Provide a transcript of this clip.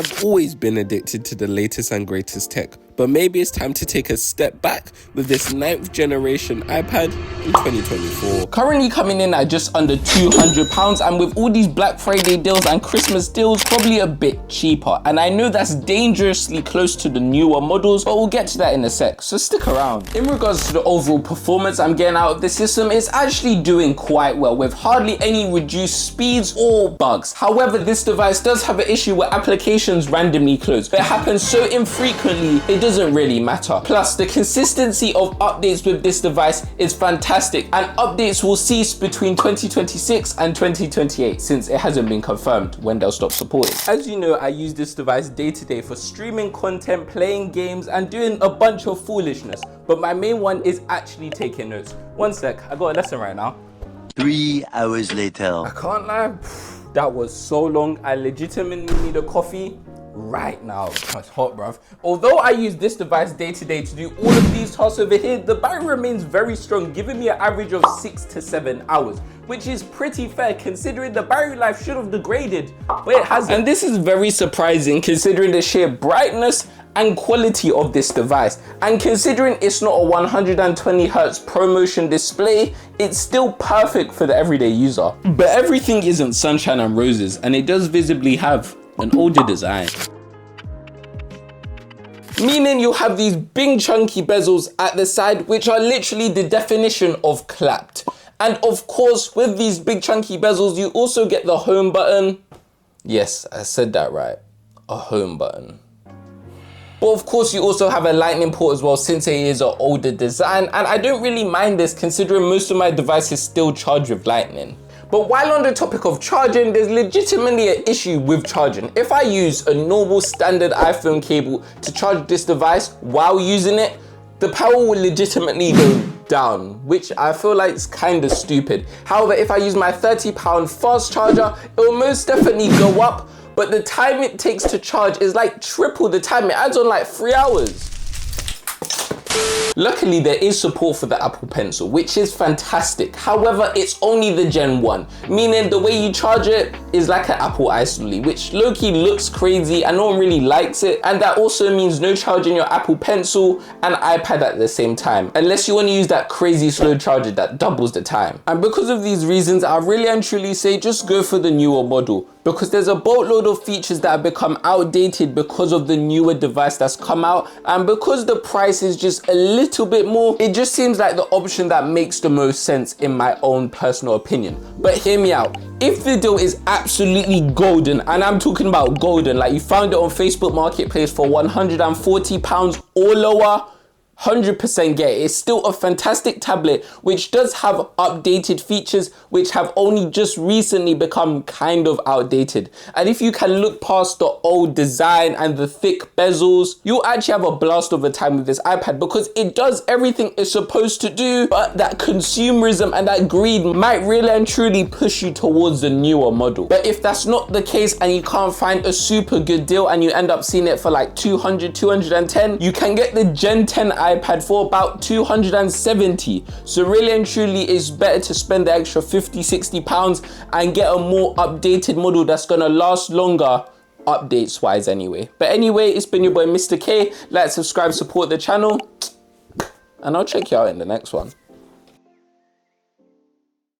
I've always been addicted to the latest and greatest tech, but maybe it's time to take a step back with this 9th generation iPad in 2024. Currently coming in at just under £200, and with all these Black Friday deals and Christmas deals, probably a bit cheaper. And I know that's dangerously close to the newer models, but we'll get to that in a sec, so stick around. In regards to the overall performance I'm getting out of the system, it's actually doing quite well with hardly any reduced speeds or bugs. However, this device does have an issue where applications randomly close, but it happens so infrequently it doesn't really matter. Plus, the consistency of updates with this device is fantastic, and updates will cease between 2026 and 2028 since it hasn't been confirmed when they'll stop supporting. As you know, I use this device day to day for streaming content, playing games, and doing a bunch of foolishness, but my main one is actually taking notes. One sec, I got a lesson right now. 3 hours later. I can't lie, that was so long. I legitimately need a coffee right now. That's hot, bruv. Although I use this device day to day to do all of these tasks over here, the battery remains very strong, giving me an average of 6 to 7 hours, which is pretty fair considering the battery life should have degraded, but it hasn't. And this is very surprising considering the sheer brightness and quality of this device, and considering it's not a 120Hz ProMotion display, it's still perfect for the everyday user. But everything isn't sunshine and roses, and it does visibly have an older design. Meaning you'll have these big chunky bezels at the side, which are literally the definition of clapped. And of course, with these big chunky bezels, you also get the home button. Yes, I said that right, a home button. But of course you also have a lightning port as well, since it is an older design, and I don't really mind this considering most of my devices still charge with lightning. But while on the topic of charging, there's legitimately an issue with charging. If I use a normal standard iPhone cable to charge this device while using it, the power will legitimately go down, which I feel like is kind of stupid. However, if I use my £30 fast charger, it will most definitely go up, but the time it takes to charge is like triple the time. It adds on like 3 hours. Luckily, there is support for the Apple Pencil, which is fantastic. However, it's only the Gen 1, meaning the way you charge it is like an Apple Isolate, which low-key looks crazy and no one really likes it. And that also means no charging your Apple Pencil and iPad at the same time, unless you want to use that crazy slow charger that doubles the time. And because of these reasons, I really and truly say just go for the newer model, because there's a boatload of features that have become outdated because of the newer device that's come out, and because the price is just a little bit more, it just seems like the option that makes the most sense in my own personal opinion. But hear me out. If the deal is absolutely golden, and I'm talking about golden, like you found it on Facebook Marketplace for £140 or lower, 100% get it. It's still a fantastic tablet which does have updated features which have only just recently become kind of outdated. And if you can look past the old design and the thick bezels, you'll actually have a blast of a time with this iPad, because it does everything it's supposed to do, but that consumerism and that greed might really and truly push you towards the newer model. But if that's not the case and you can't find a super good deal and you end up seeing it for like 200, 210, you can get the Gen 10 iPad for about 270. So really and truly, it's better to spend the extra 50, 60 pounds and get a more updated model that's gonna last longer, updates wise anyway. But anyway, it's been your boy Mr. K. Like, subscribe, support the channel, and I'll check you out in the next one.